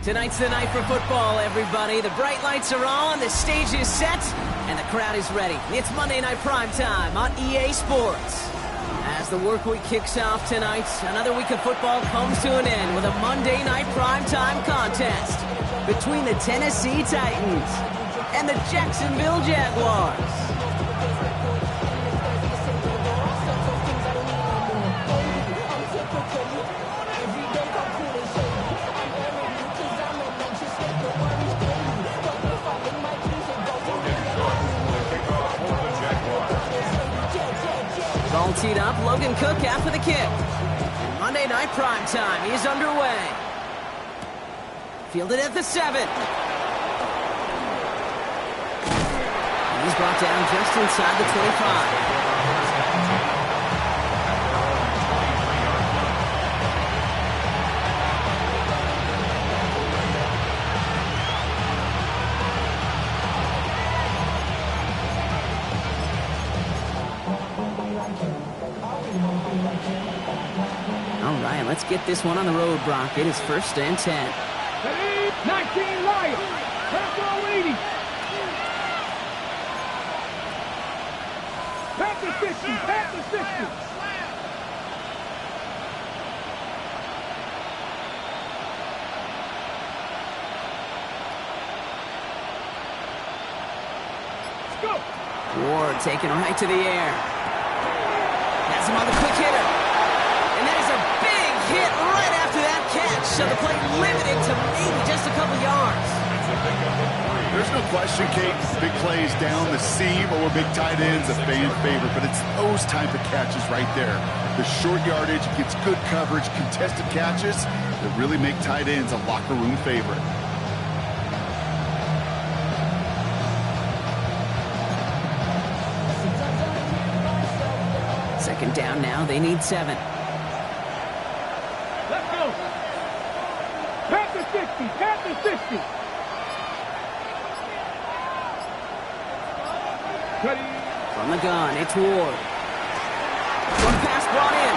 Tonight's the night for football, everybody. The bright lights are on, the stage is set, and the crowd is ready. It's Monday Night Primetime on EA Sports. As the work week kicks off tonight, another week of football comes to an end with a Monday Night Primetime contest between the Tennessee Titans and the Jacksonville Jaguars. All teed up, Logan Cook after the kick. Monday Night Primetime is underway. Fielded at the 7. He's brought down just inside the 25. All right, let's get this one on the road, Brock. It is 1st and 10. 19 Lions. Panther 80. Panther 50. Panther 50. Let's go. Ward taken right to the air. Has him on the quick hitter. And that is a big hit right after that catch. So the play limited to maybe just a couple yards. There's no question, Kate. Big plays down the seam or big tight ends, a fan favorite. But it's those type of catches right there. The short yardage gets good coverage, contested catches that really make tight ends a locker room favorite. Second down now. They need 7. Let's go. Panther 50. Panther 50. Ready. From the gun, it's Ward. One pass brought in.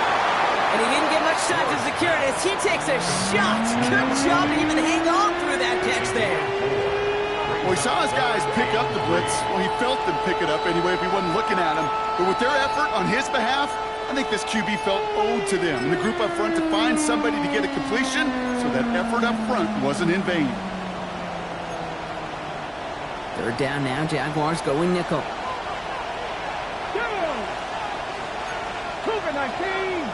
And he didn't get much time to secure it as he takes a shot. Good job to even hang on through that catch there. Well, he saw his guys pick up the blitz. Well, he felt them pick it up anyway if he wasn't looking at him. But with their effort on his behalf, I think this QB felt owed to them and the group up front to find somebody to get a completion, so that effort up front wasn't in vain. Third down now, Jaguars going nickel. Cougar 19.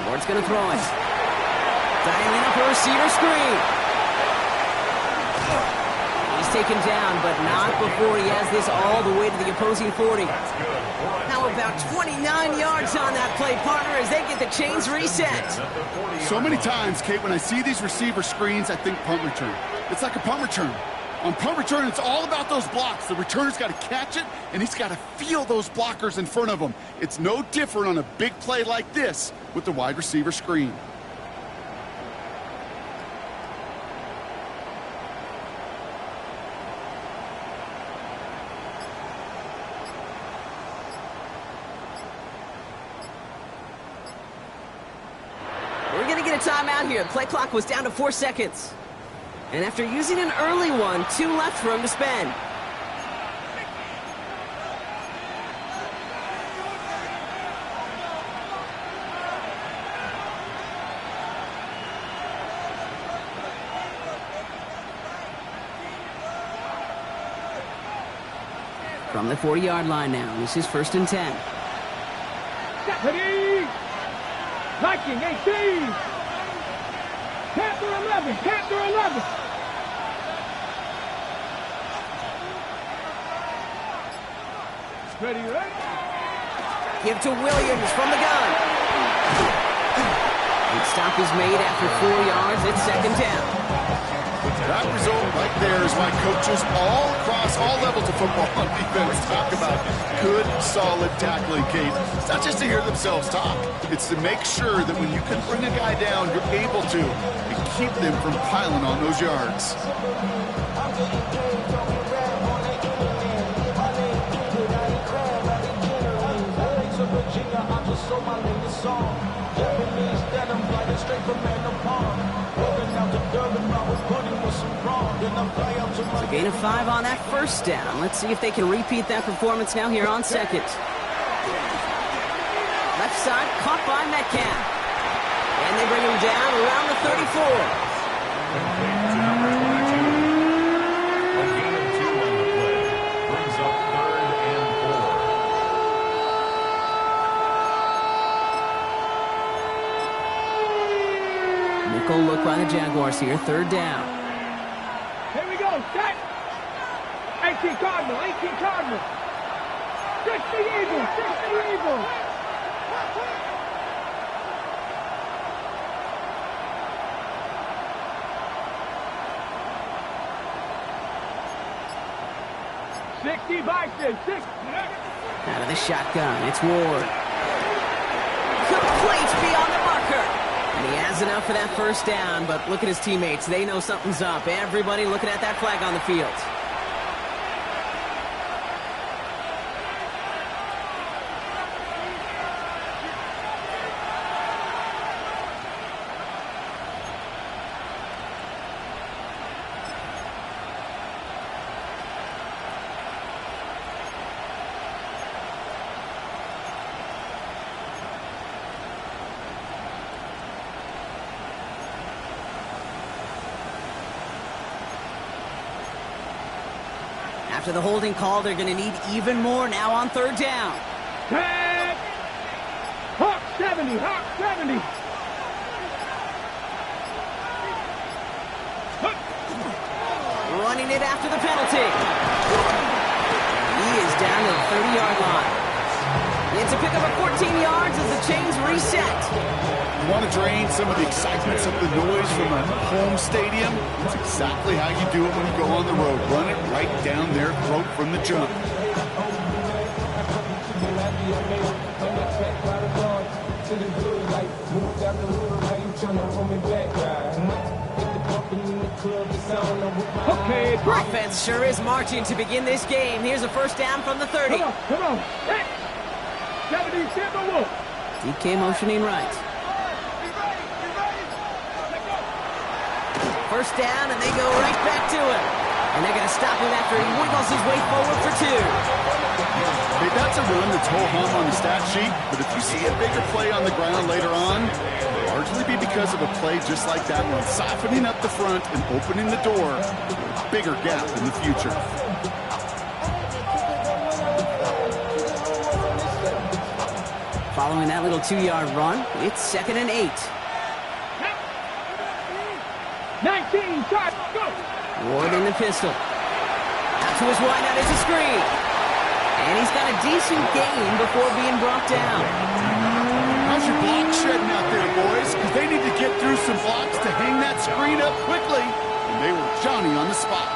Ward's gonna throw it. Dialing up a receiver screen. He's taken down, but not before he has this all the way to the opposing 40. Now about 29 yards on that play, partner, as they get the chains reset. So many times, Kate, when I see these receiver screens, I think punt return. It's like a punt return. On punt return, it's all about those blocks. The returner's got to catch it, and he's got to feel those blockers in front of him. It's no different on a big play like this with the wide receiver screen. We're going to get a timeout here. Play clock was down to 4 seconds. And after using an early one, 2 left for him to spend. From the 40-yard line now, this is 1st and 10. Ready. Viking 18. Panther 11. Panther 11. Ready, right? Give to Williams from the gun. And stop is made after 4 yards. It's 2nd down. That result right there is why coaches all across all levels of football on defense talk about good, solid tackling, Kate. It's not just to hear themselves talk. It's to make sure that when you can bring a guy down, you're able to and keep them from piling on those yards. Japanese denim, flying straight from Manor Palm. Rolling out the Durban. Gain of 5 on that first down. Let's see if they can repeat that performance now here on second. Left side caught by Metcalf. And they bring him down around the 34. A gain of 2 on the play. Brings up 3rd and 4. Nickel look by the Jaguars here. 3rd down. Here we go, set. 18 Cardinal, 18 Cardinal. 60 Eagles, 60 Eagles. Out of the shotgun, it's Ward. Complete beyond the marker. And he has enough for that first down, but look at his teammates. They know something's up. Everybody looking at that flag on the field. After the holding call, they're going to need even more now on 3rd down. Hawk 70, Hawk 70. Running it after the penalty. He is down to the 30-yard line. It's a pickup of 14 yards as the chains reset. You want to drain some of the excitement, some of the noise from a home stadium? That's exactly how you do it when you go on the road. Run it right down their throat from the jump. Okay, break. Offense sure is marching to begin this game. Here's a first down from the 30. Come on. Hey. 77 Wolf. DK motioning right. First down, and they go right back to him. And they're going to stop him after he wiggles his way forward for 2. Hey, that's a run that's ho-hum on the stat sheet, but if you see a bigger play on the ground later on, it'll largely be because of a play just like that one, softening up the front and opening the door for a bigger gap in the future. Following that little 2-yard run, it's 2nd and 8. 19, shot, go! Ward in the pistol. Out to his wideout, it's a screen. And he's got a decent gain before being brought down. How's your block shedding out there, boys? Because they need to get through some blocks to hang that screen up quickly. And they were Johnny on the spot.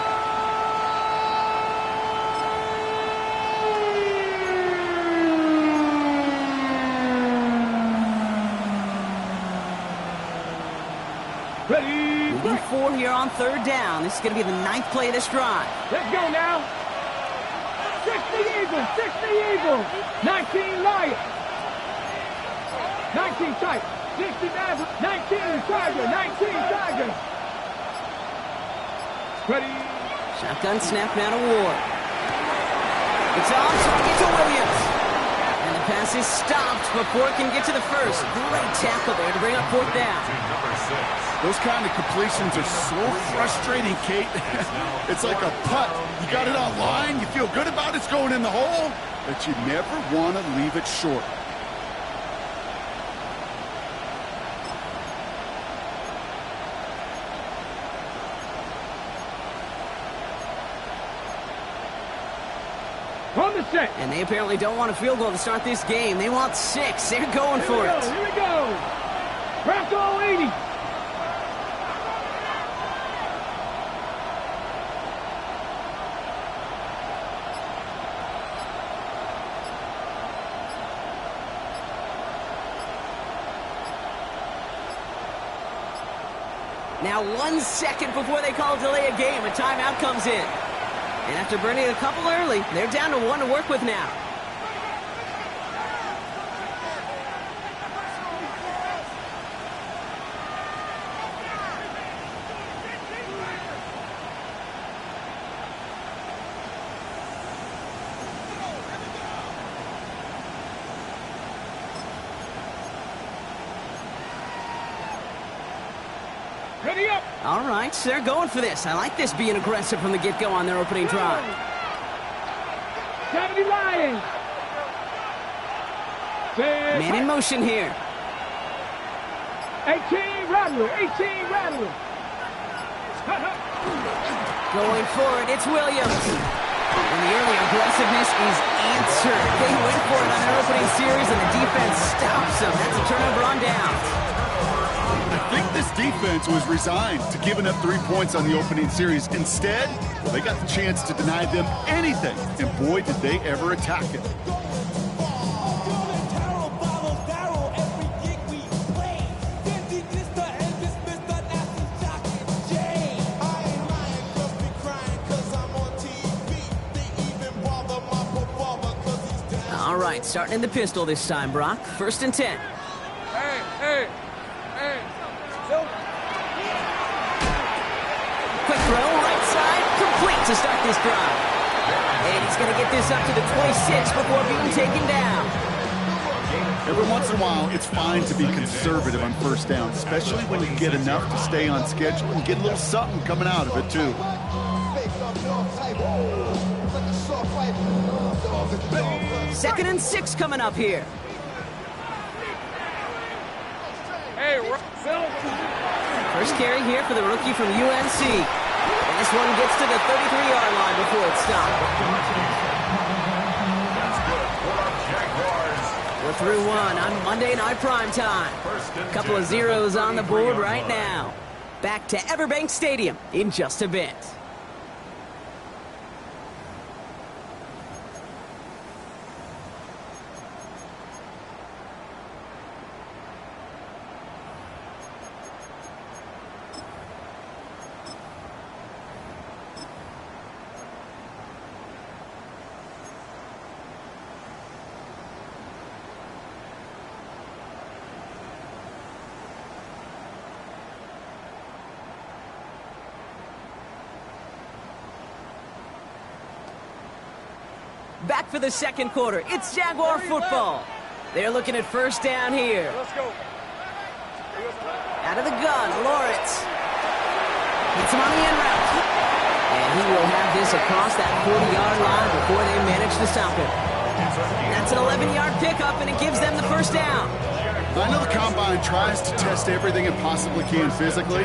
Ready? Moving 4 here on 3rd down. This is going to be the 9th play of this drive. Let's go now. 60 Eagles, 60 Eagles. 19 Lions. 19 tight. 69, 19 Tiger, 19 Tiger. Ready? Shotgun snap now to Ward. It's on target to Williams. And the pass is stopped before it can get to the first. Great tackle there to bring up 4th down. Number 6. Those kind of completions are so frustrating, Kate. It's like a putt. You got it on line, you feel good about it's going in the hole, but you never want to leave it short. On the set. And they apparently don't want a field goal to start this game. They want 6. They're going for it. Here we go. Bronco 80. Now 1 second before they call delay a game, a timeout comes in. And after burning a couple early, they're down to 1 to work with now. Ready up. All right, they're going for this. I like this being aggressive from the get-go on their opening drive. 70 Lions. Man in motion here. 18 Rattler. 18 Rattler. Going for it, it's Williams. And the early aggressiveness is answered. They went for it on their opening series, and the defense stops them. That's a turnover on downs. I think this defense was resigned to giving up 3 points on the opening series. Instead, well, they got the chance to deny them anything, and boy, did they ever attack it. All right, starting in the pistol this time, Brock. 1st and 10. Hey. Quick throw, right side, complete to start this drive. And he's going to get this up to the 26 before being taken down. Every once in a while, it's fine to be conservative on 1st down, especially when you get enough to stay on schedule and get a little something coming out of it, too. 2nd and 6 coming up here. Hey, Phil. First carry here for the rookie from UNC. And this one gets to the 33-yard line before it's stopped. We're through one on Monday Night Primetime. A couple of zeros on the board right now. Back to Everbank Stadium in just a bit. Back for the 2nd quarter. It's Jaguar football. They're looking at 1st down here. Let's go. Out of the gun, Lawrence. Hits him on the end route. And he will have this across that 40-yard line before they manage to stop him. That's an 11-yard pickup, and it gives them the 1st down. I know the Combine tries to test everything it possibly can physically,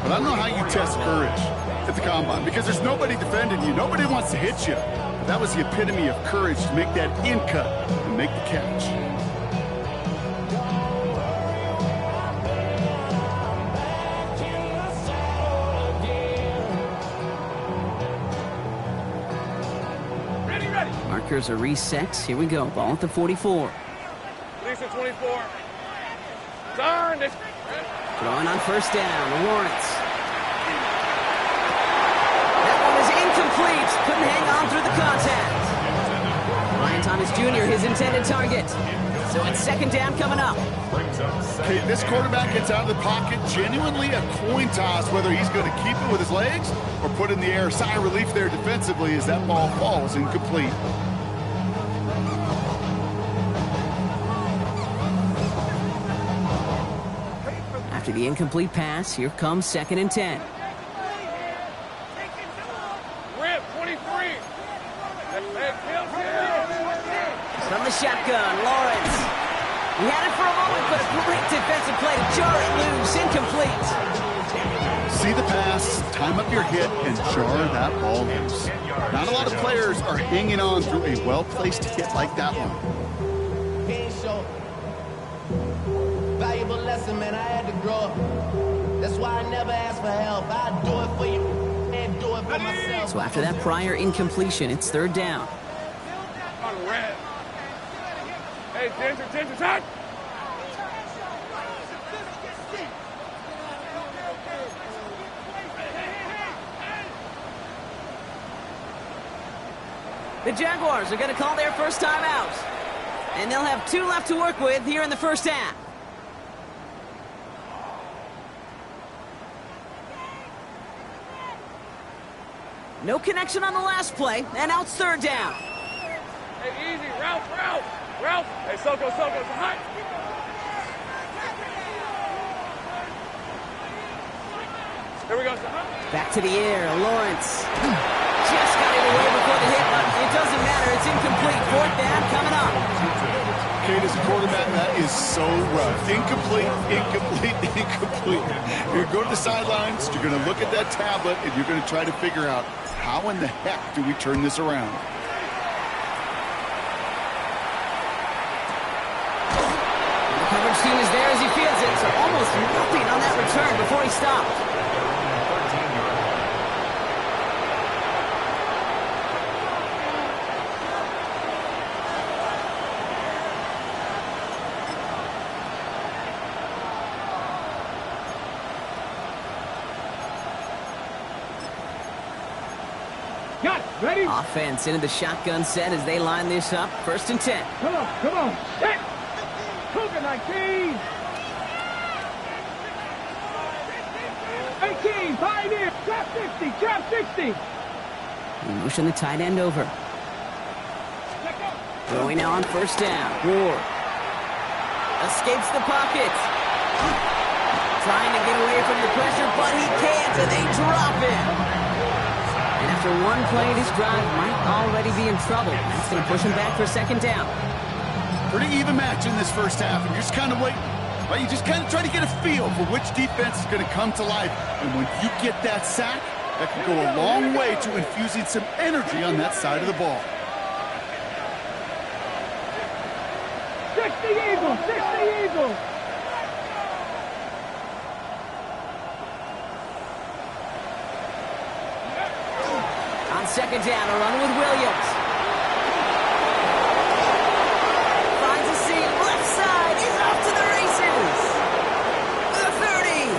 but I don't know how you test courage at the Combine, because there's nobody defending you. Nobody wants to hit you. But that was the epitome of courage to make that in cut and make the catch. Ready. Markers are reset. Here we go. Ball at the 44. Lisa 24. Turn this. Throwing on 1st down, Lawrence. That one is incomplete. Couldn't hang on through the contact. Ryan Thomas Jr., his intended target. So it's 2nd down coming up. Okay, this quarterback gets out of the pocket, genuinely a coin toss whether he's going to keep it with his legs or put it in the air. Sigh of relief there defensively as that ball falls incomplete. After the incomplete pass, here comes 2nd and 10. Rip 23. From the shotgun, Lawrence. He had it for a moment, but a great defensive play to jar it loose. Incomplete. See the pass, time up your hit, and jar that ball loose. Not a lot of players are hanging on through a well-placed hit like that one. Valuable lesson, man. I had to grow up. That's why I never ask for help. I do it for you and do it for myself. So after that prior incompletion, it's 3rd down. On red. Hey, attention, touch. The Jaguars are going to call their first time out. And they'll have 2 left to work with here in the 1st half. No connection on the last play, and now it's 3rd down. Hey, easy. Ralph. Hey, Soko, it's hot. Back to the air, Lawrence. Just got it away before the hit, but it doesn't matter. It's incomplete. Fourth down coming up. Kate, as a quarterback, that is so rough. Incomplete, incomplete, incomplete. You're going to the sidelines, you're going to look at that tablet, and you're going to try to figure out how in the heck do we turn this around. The coverage team is there as he fields it, so almost nothing on that return before he stopped. Ready? Offense into the shotgun set as they line this up. 1st and 10. Come on. Set. Cooking like cheese. 18, pioneer. Trap 60. We motion the tight end over. Throwing now on 1st down. Ward escapes the pocket. Trying to get away from the pressure, but he can't, and they drop him. And after one play, this drive might already be in trouble. That's going to push him back for 2nd down. Pretty even match in this first half, and you're just kind of waiting. Right? You just kind of try to get a feel for which defense is going to come to life. And when you get that sack, that can go a long way to infusing some energy on that side of the ball. 60 Eagles. On 2nd down, a run with Williams. Finds a seam, left side, he's off to the races. The 30.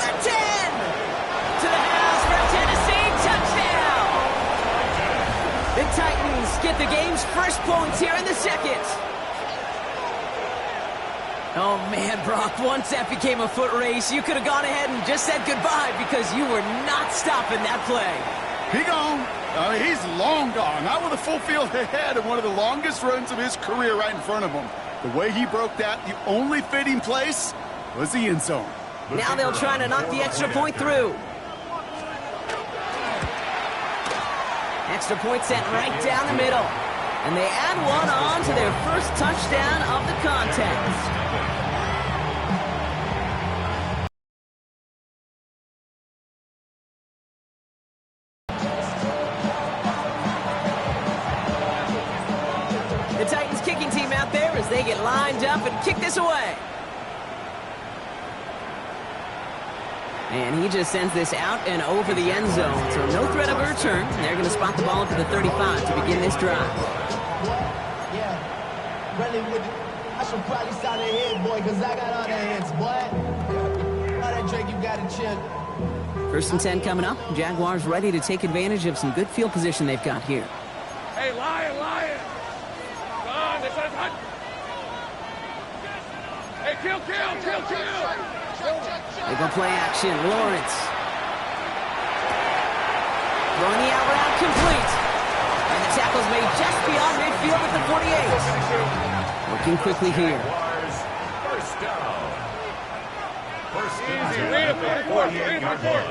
The 10. To the house for a Tennessee touchdown. The Titans get the game's first points here in the 2nd. Oh, man, Brock, once that became a foot race, you could have gone ahead and just said goodbye because you were not stopping that play. He gone. He's long gone. Not with a full field ahead and one of the longest runs of his career right in front of him. The way he broke that, the only fitting place was the end zone. Now they'll try to knock the extra point through. Extra point sent right down the middle. And they add one on to their first touchdown of the contest. The Titans kicking team out there as they get lined up and kick this away. And he just sends this out and over the end zone. So no threat of a return. They're going to spot the ball up to the 35 to begin this drive. Yeah, really I should probably sign a hit, boy, because I got all the hits, boy. All that drink you got to chill. 1st and 10 coming up. Jaguars ready to take advantage of some good field position they've got here. Hey, Lion. Come on, this is hot. Hey, kill. They go play action. Lawrence. Throwing the out route complete. And the tackle's made just beyond midfield at the 48. Working quickly here. First down. Easy, read it for the 48-yard line.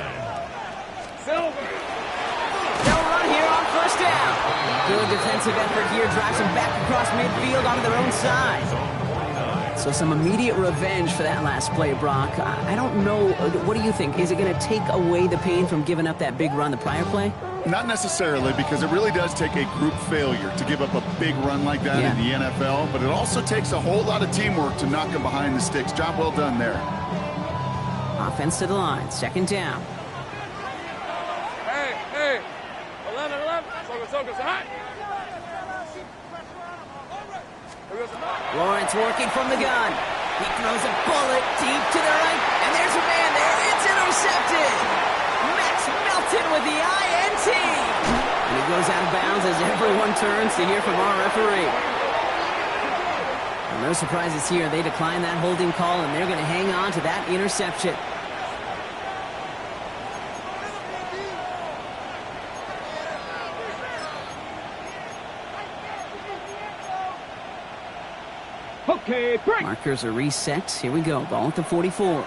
Silver. They'll run here on 1st down. Good defensive effort here. Drives them back across midfield onto their own side. So some immediate revenge for that last play, Brock. I don't know. What do you think? Is it going to take away the pain from giving up that big run the prior play? Not necessarily, because it really does take a group failure to give up a big run like that in the NFL, but it also takes a whole lot of teamwork to knock them behind the sticks. Job well done there. Offense to the line. 2nd down. Hey. 11. Focus. Hot. Lawrence working from the gun. He throws a bullet deep to the right, and there's a man there. It's intercepted. Max Melton with the INT. And he goes out of bounds as everyone turns to hear from our referee. And no surprises here. They decline that holding call, and they're going to hang on to that interception. Okay, break. Markers are reset. Here we go. Ball at the 44.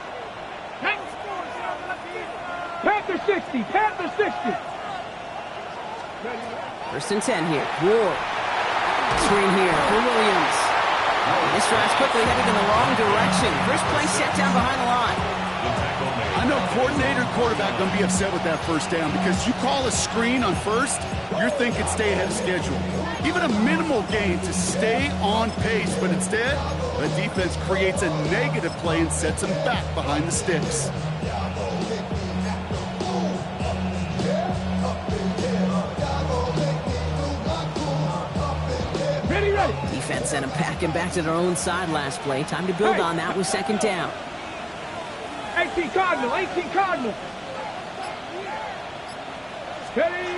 Panther 60, Panther 60. 1st and 10 here. Ward. Screen here for Williams. This drive's quickly headed in the wrong direction. First play set down behind the line. I know coordinator and quarterback going to be upset with that first down because you call a screen on first, you're thinking stay ahead of schedule. Even a minimal gain to stay on pace, but instead, the defense creates a negative play and sets them back behind the sticks. Defense sent them packing back to their own side last play. Time to build on that with 2nd down. 18 Cardinal, 18 Cardinal. Steady.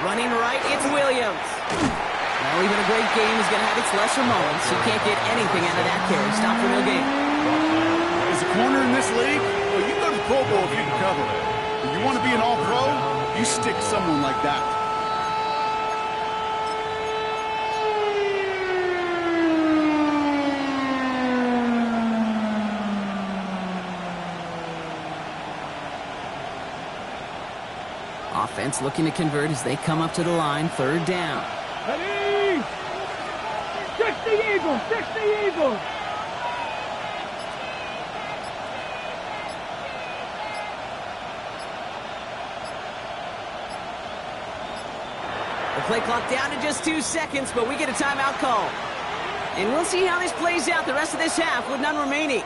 Running right, it's Williams. Well, even a great game is going to have its lesser moments. You can't get anything out of that carry. Stop for no gain. As a corner in this league, well, you go to the Pro Bowl if you can cover. If you want to be an all-pro, you stick someone like that. Offense looking to convert as they come up to the line. 3rd down. Ready. 60 Eagles, 60 Eagles. The play clock down to just 2 seconds, but we get a timeout call. And we'll see how this plays out the rest of this half with none remaining.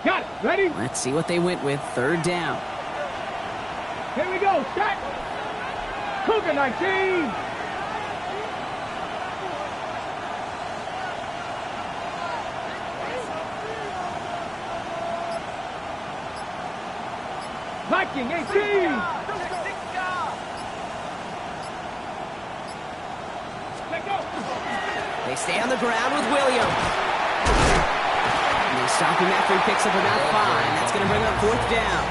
Got it. Ready? Let's see what they went with. 3rd down. Here we go. Set. Cougar 19. Viking 18. They stay on the ground with Williams. They stop him after he picks up about 5. That's going to bring up 4th down.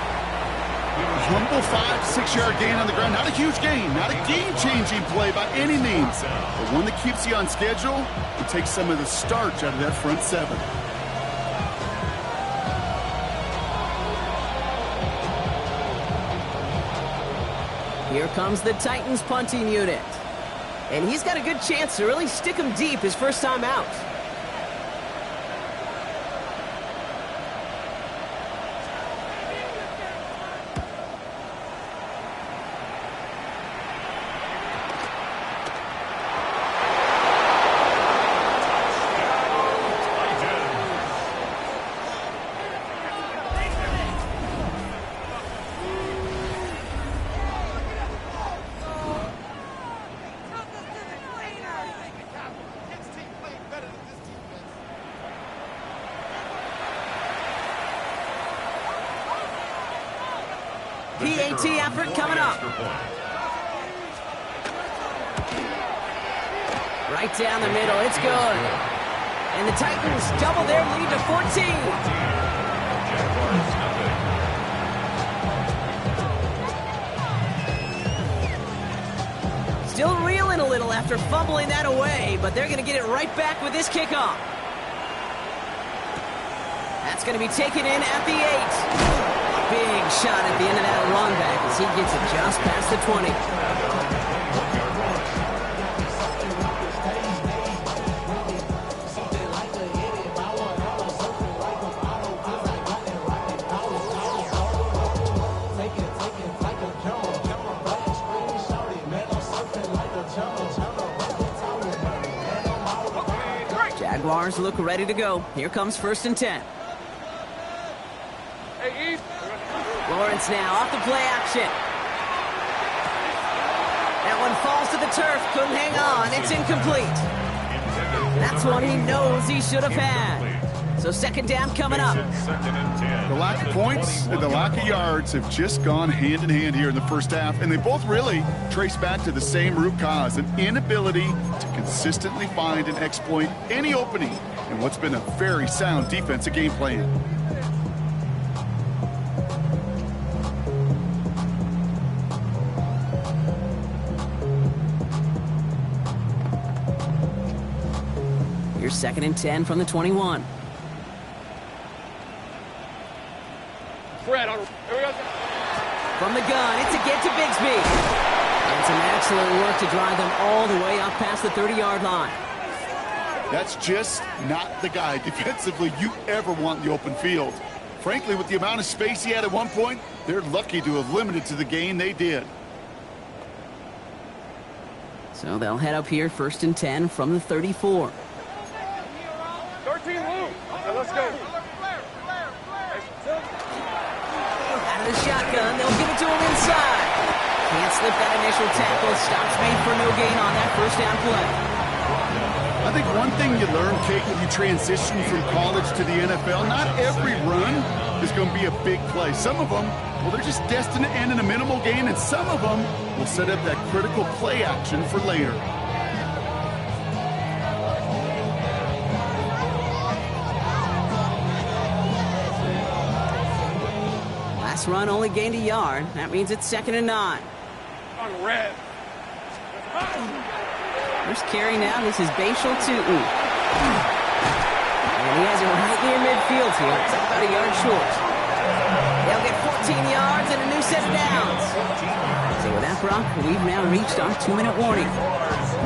Humble 5-6-yard gain on the ground. Not a huge gain. Not a game-changing play by any means. But one that keeps you on schedule and takes some of the starch out of that front 7. Here comes the Titans punting unit. And he's got a good chance to really stick him deep his first time out. PAT effort coming up. Right down the middle, it's good. And the Titans double their lead to 14. Still reeling a little after fumbling that away, but they're going to get it right back with this kickoff. That's going to be taken in at the 8. Big shot at the end of that run back as he gets it just past the 20. Jaguars look ready to go. Here comes 1st and 10. Lawrence now off the play action. That one falls to the turf. Couldn't hang on. It's incomplete. That's one he knows he should have had. So 2nd down coming up. The lack of points and the lack of yards have just gone hand in hand here in the first half, and they both really trace back to the same root cause, an inability to consistently find and exploit any opening in what's been a very sound defensive game plan. Here's 2nd and 10 from the 21. Fred, here we go. From the gun, it's a get to Bigsby. And some excellent work to drive them all the way up past the 30-yard line. That's just not the guy defensively you ever want in the open field. Frankly, with the amount of space he had at one point, they're lucky to have limited to the gain they did. So they'll head up here 1st and 10 from the 34. 13 loose. Let's go. Out of the shotgun, they'll give it to him inside. Can't slip that initial tackle. Stops made for no gain on that 1st down play. I think one thing you learn, Kate, when you transition from college to the NFL, not every run is going to be a big play. Some of them, well, they're just destined to end in a minimal gain, and some of them will set up that critical play action for later. Last run only gained a yard. That means it's 2nd and 9. On red. First carry now, this is Bashal Tootin. And he has it right near midfield here. It's about a yard short. They'll get 14 yards and a new set of downs. So with that, Brock, we've now reached our 2-minute warning.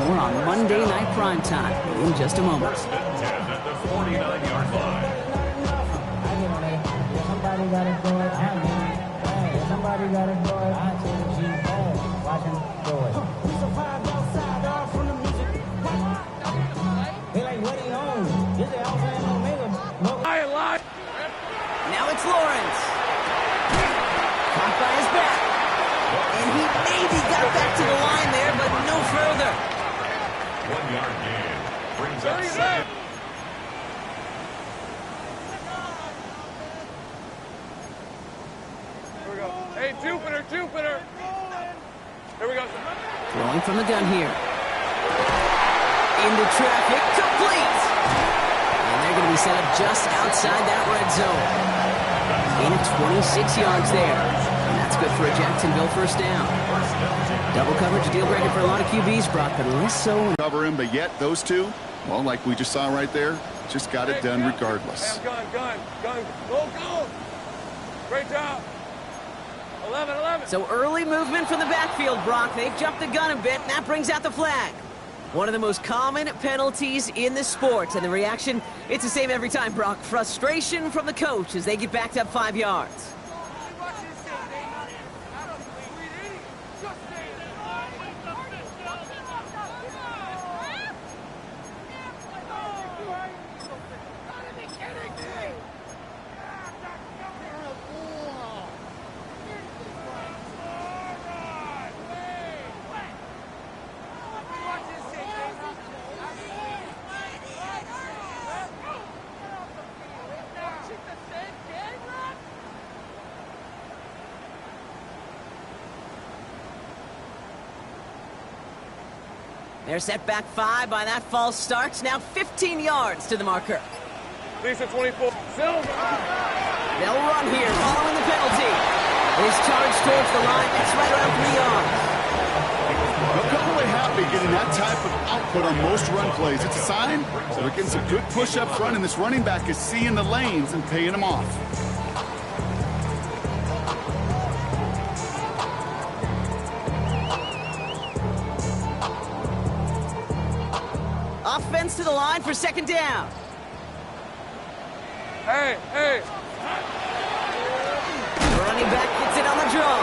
More on Monday Night Primetime in just a moment. At the 49-yard line. Somebody got it going. Somebody got it going. I tell the G, watch him do it. We survived outside, all from the music. They like, what he on? This is Alpha and Omega. Now it's Lawrence. Caught by his back. And he maybe got back to the line there, but no further. 1-yard gain. Brings up 2nd. Here we go. Hey, Jupiter. Here we go. Throwing from the gun here. Into traffic, complete. And they're going to be set up just outside that red zone. Gain of 26 yards there. And that's good for a Jacksonville 1st down. Double coverage, deal breaker for a lot of QBs, Brock, but less so. Cover him, but yet those two, well, like we just saw right there, just got it done regardless. Gun. Go. Great job. 11. So early movement from the backfield, Brock. They've jumped the gun a bit, and that brings out the flag. One of the most common penalties in the sport, and the reaction, it's the same every time, Brock. Frustration from the coach as they get backed up 5 yards. They're set back 5 by that false start. Now 15 yards to the marker. Lisa 24. Silver. They'll run here following the penalty. His charge towards the line. That's right around 3 yards. They'll come away happy getting that type of output on most run plays. It's a sign that they're getting some good push up front, and this running back is seeing the lanes and paying them off. Offense to the line for 2nd down. Hey. The running back gets it on the draw.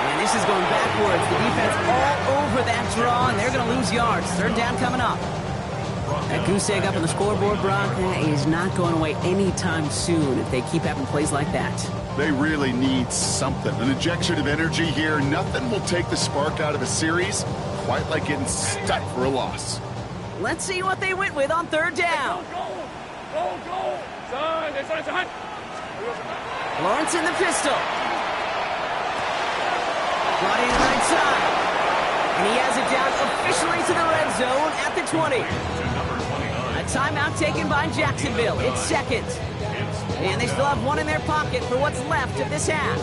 And this is going backwards. The defense all over that draw, and they're going to lose yards. 3rd down coming up. That goose egg up on the scoreboard, Brock, is not going away anytime soon if they keep having plays like that. They really need something. An injection of energy here. Nothing will take the spark out of a series quite like getting stuck for a loss. Let's see what they went with on 3rd down. Go. Son. Lawrence in the pistol. Brought in right side. And he has it down officially to the red zone at the 20. A timeout taken by Jacksonville. It's 2nd. And they still have 1 in their pocket for what's left of this half.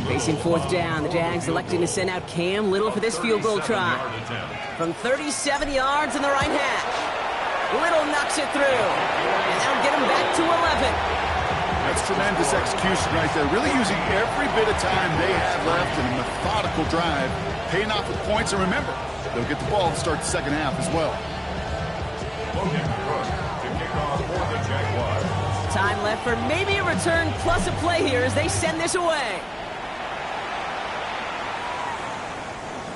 Facing fourth down, the Jags electing to send out Cam Little for this field goal try. From 37 yards in the right hash. Little knocks it through. And that'll get him back to 11. That's tremendous execution right there. Really using every bit of time they have left in a methodical drive. Paying off with points. And remember, they'll get the ball to start the second half as well. Time left for maybe a return plus a play here as they send this away.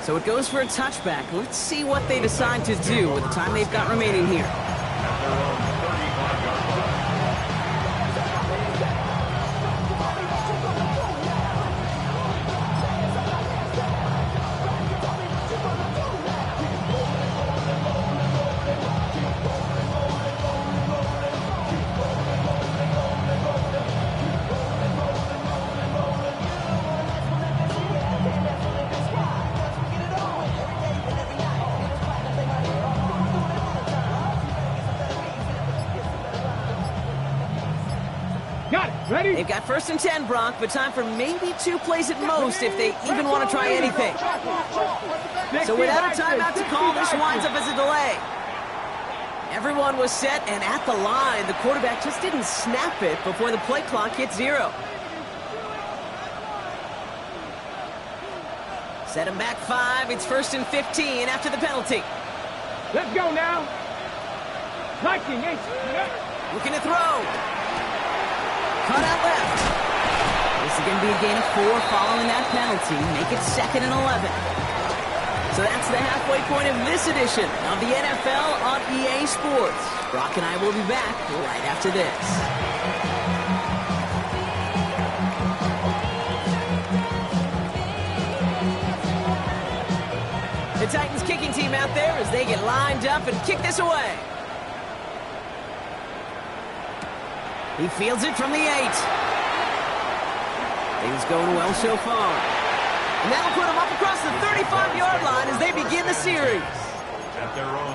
So it goes for a touchback. Let's see what they decide to do with the time they've got remaining here. Ready? They've got 1st and 10, Brock, but time for maybe 2 plays at most if they even want to try anything. So without a timeout to call, this winds up as a delay. Everyone was set and at the line. The quarterback just didn't snap it before the play clock hit 0. Set him back 5. It's 1st and 15 after the penalty. Let's go now. Liking it. Looking to throw. Cut out left. This is going to be a gain of 4 following that penalty. Make it 2nd and 11. So that's the halfway point of this edition of the NFL on EA Sports. Brock and I will be back right after this. The Titans kicking team out there as they get lined up and kick this away. He fields it from the 8. Things going well so far. And that'll put him up across the 35-yard line as they begin the series.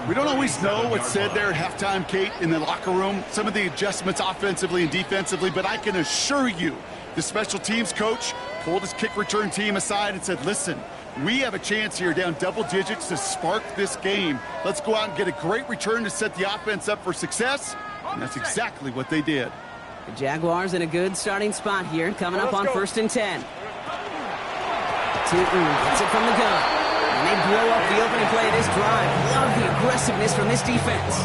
We don't always know what's said there at halftime, Kate, in the locker room. Some of the adjustments offensively and defensively, but I can assure you the special teams coach pulled his kick return team aside and said, listen, we have a chance here down double digits to spark this game. Let's go out and get a great return to set the offense up for success. And that's exactly what they did. The Jaguars in a good starting spot here, coming up on 1st and 10. Tootin gets it from the gun. And they blow up the opening play of this drive. Love the aggressiveness from this defense.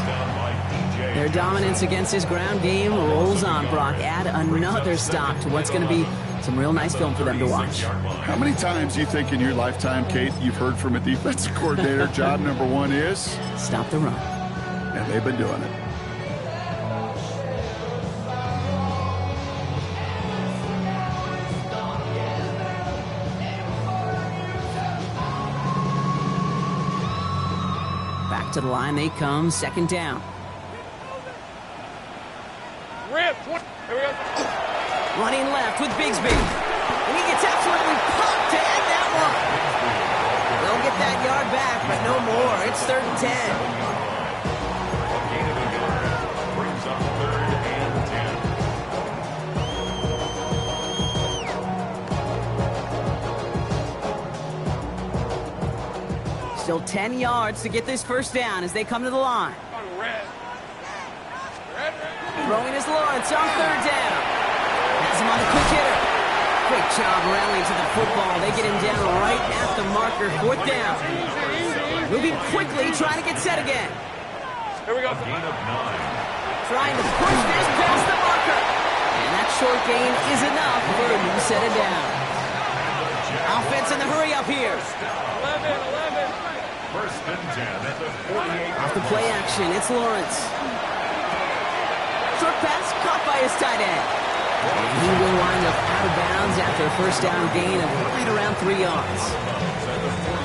Their dominance against this ground game rolls on, Brock. Add another stop to what's going to be some real nice film for them to watch. How many times do you think in your lifetime, Kate, you've heard from a defensive coordinator, job number 1 is? Stop the run. And they've been doing it. To the line they come, 2nd down. Here we go. Running left with Bigsby. And he gets absolutely popped to end that one. They'll get that yard back, but no more. It's 3rd and 10. Still 10 yards to get this 1st down as they come to the line. Throwing is Lawrence on 3rd down. Has him on the quick hitter. Great job rallying to the football. They get him down right at the marker. 4th down. Moving quickly, trying to get set again. Here we go. Trying to push this past the marker. And that short gain is enough for a new set of downs. Offense in the hurry up here. 11. 1st and 10 at the 48. Off the play action, it's Lawrence. Short pass caught by his tight end. And he will wind up out of bounds after a 1st down gain of right around 3 yards.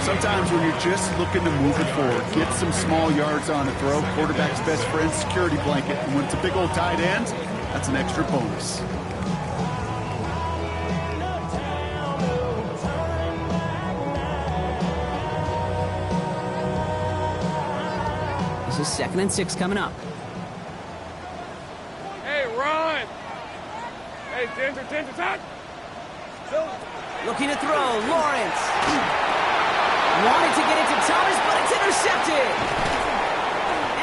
Sometimes when you're just looking to move it forward, get some small yards on a throw, quarterback's best friend, security blanket. And when it's a big old tight end, that's an extra bonus. This is 2nd and 6 coming up. Hey, run. Hey, Ginger, touch. Looking to throw, Lawrence. Wanted to get it to Thomas, but it's intercepted.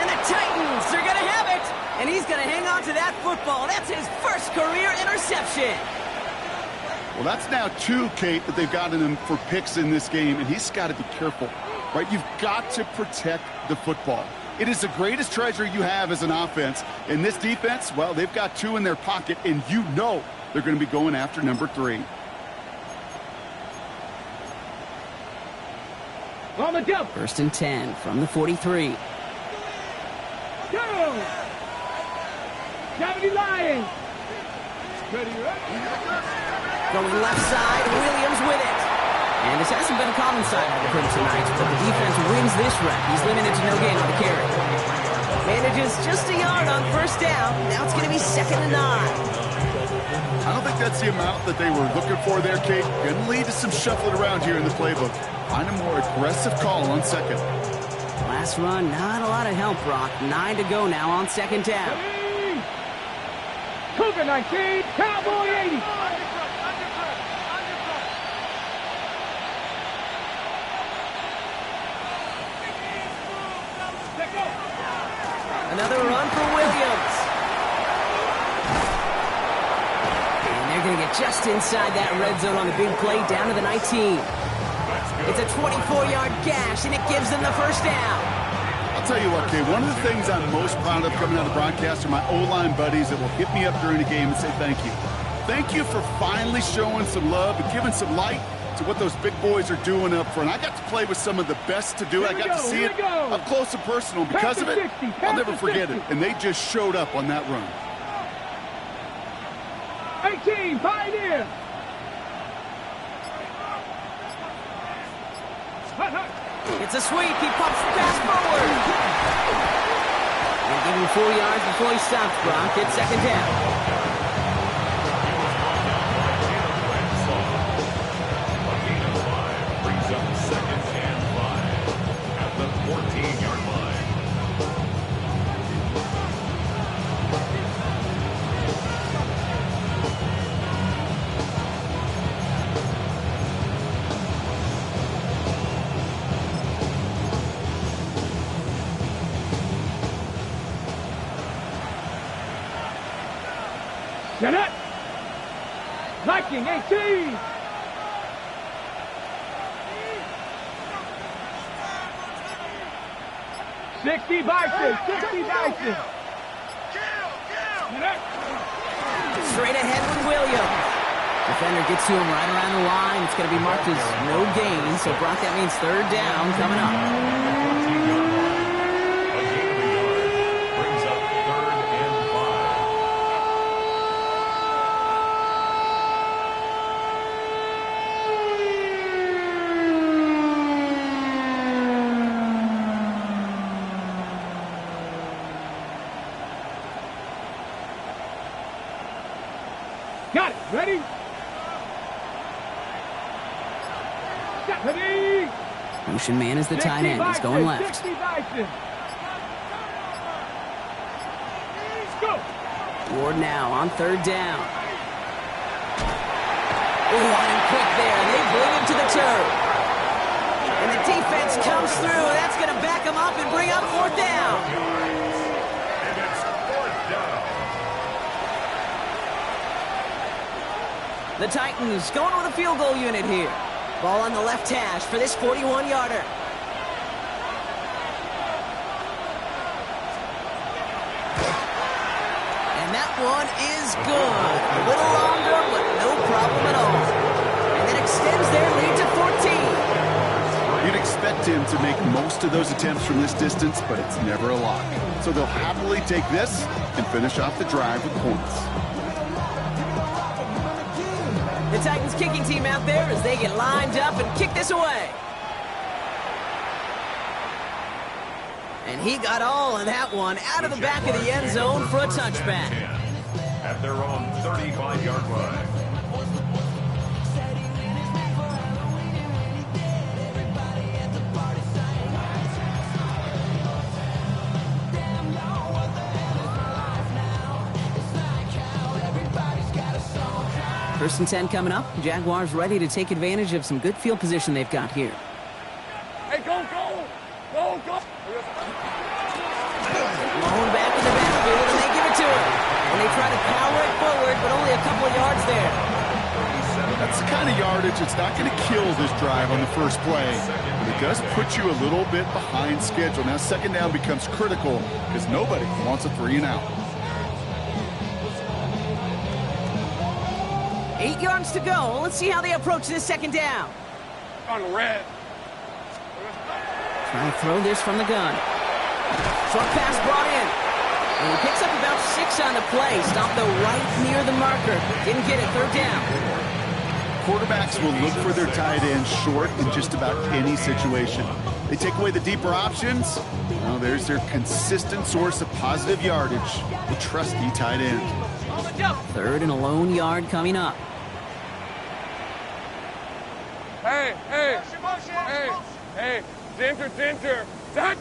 And the Titans are going to have it. And he's going to hang on to that football. That's his first career interception. Well, that's now 2, Kate, that they've gotten him for picks in this game, and he's got to be careful, right? You've got to protect the football. It is the greatest treasure you have as an offense. And this defense, well, they've got 2 in their pocket, and you know they're going to be going after number 3. On the jump. 1st and 10 from the 43. Go! 70 Lions. Ready, Going left side, Williams with it. And this hasn't been a common sight for him tonight, but the defense wins this rep. He's limited to no gain on the carry. Manages just a yard on 1st down. Now it's going to be 2nd and 9. I don't think that's the amount that they were looking for there, Kate. Going to lead to some shuffling around here in the playbook. Find a more aggressive call on 2nd. Last run, not a lot of help, Brock. 9 to go now on 2nd down. Cougar 19, Cowboy 80. Another run for Williams. And they're going to get just inside that red zone on the big play down to the 19. It's a 24-yard gash, and it gives them the 1st down. I'll tell you what, Kate, one of the things I'm most proud of coming out of the broadcast are my O-line buddies that will hit me up during the game and say thank you. Thank you for finally showing some love and giving some light to what those big boys are doing up front. I got to play with some of the best to do it. I got to see it up close and personal. Because of it, I'll never forget it. And they just showed up on that run. 18, Pioneer. It's a sweep. He pumps the pass forward. And give him 4 yards before he stops, Brock. It's 2nd down. Brings up 2nd and 5 at the 14-yard line. Get it. Viking 18. $60 Bison, $60 Bison. Straight ahead with Williams. Defender gets to him right around the line. It's going to be marked as no gain. So, Brock, that means 3rd down coming up. 14-yard line. A gain of a yard. Brings up 3rd and 5. Got it. Ready? Ready? Motion man is the tight end. He's going left. 60 Bison. Go. Ward now on 3rd down. Oh, and quick there. They bring him to the turf. And the defense comes through. That's going to back him up and bring up 4th down. And it's 4th down. The Titans going with a field goal unit here. Ball on the left hash for this 41-yarder. And that one is good. A little longer, but no problem at all. And that extends their lead to 14. You'd expect him to make most of those attempts from this distance, but it's never a lock. So they'll happily take this and finish off the drive with points. The Titans kicking team out there as they get lined up and kick this away. And he got all of that one out of the back of the end zone for a touchback. At their own 35-yard line. First and 10 coming up. Jaguars ready to take advantage of some good field position they've got here. Hey, go! Blown back in the backfield, and they give it to him. And they try to power it forward, but only a couple of yards there. That's the kind of yardage that's not going to kill this drive on the first play. But it does put you a little bit behind schedule. Now second down becomes critical because nobody wants a 3 and out. 8 yards to go. Let's see how they approach this second down. On red. Trying to throw this from the gun. Short pass brought in. And he picks up about 6 on the play. Stopped though right near the marker. Didn't get it. Third down. Quarterbacks will look for their tight end short in just about any situation. They take away the deeper options. Well, there's their consistent source of positive yardage, the trusty tight end. Third and a lone yard coming up. Hey! Center! That!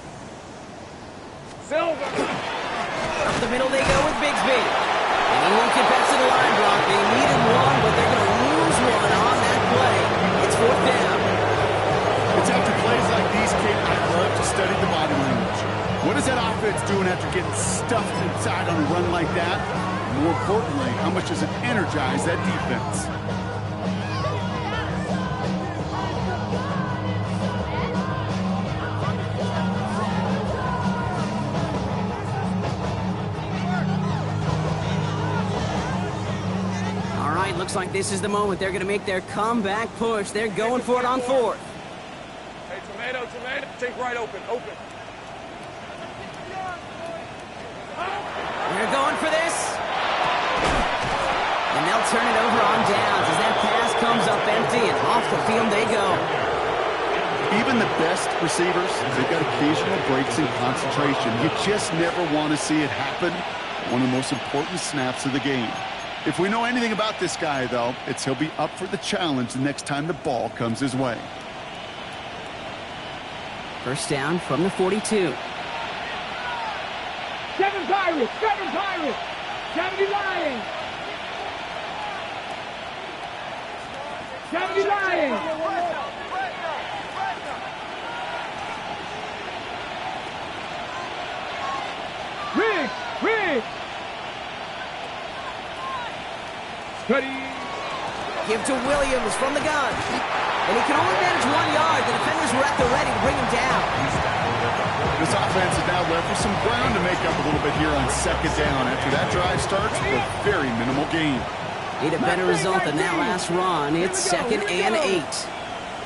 Silver! Up the middle they go with Bigsby. And he won't get back to the line, Brock. They needed one, but they're going to lose one on that play. It's fourth down. It's after plays like these, Kate, I love to study the body language. What is that offense doing after getting stuffed inside on a run like that? More importantly, how much does it energize that defense? All right, looks like this is the moment. They're going to make their comeback push. They're going for it on fourth. Hey, tomato. Take right open. They're going for this. And they'll turn it over on downs as that pass comes up empty, and off the field they go. Even the best receivers, they've got occasional breaks in concentration. You just never want to see it happen. One of the most important snaps of the game. If we know anything about this guy, though, it's he'll be up for the challenge the next time the ball comes his way. First down from the 42. 7 Pirates! 70 Lions! 70 Lions! Riggs! Steady! Give to Williams from the gun. And he can only manage 1 yard. The defenders were at the ready to bring him down. This offense is now left with some ground to make up a little bit here on second down. After that drive starts with a very minimal gain. Need a better result than that last run. It's second and 8.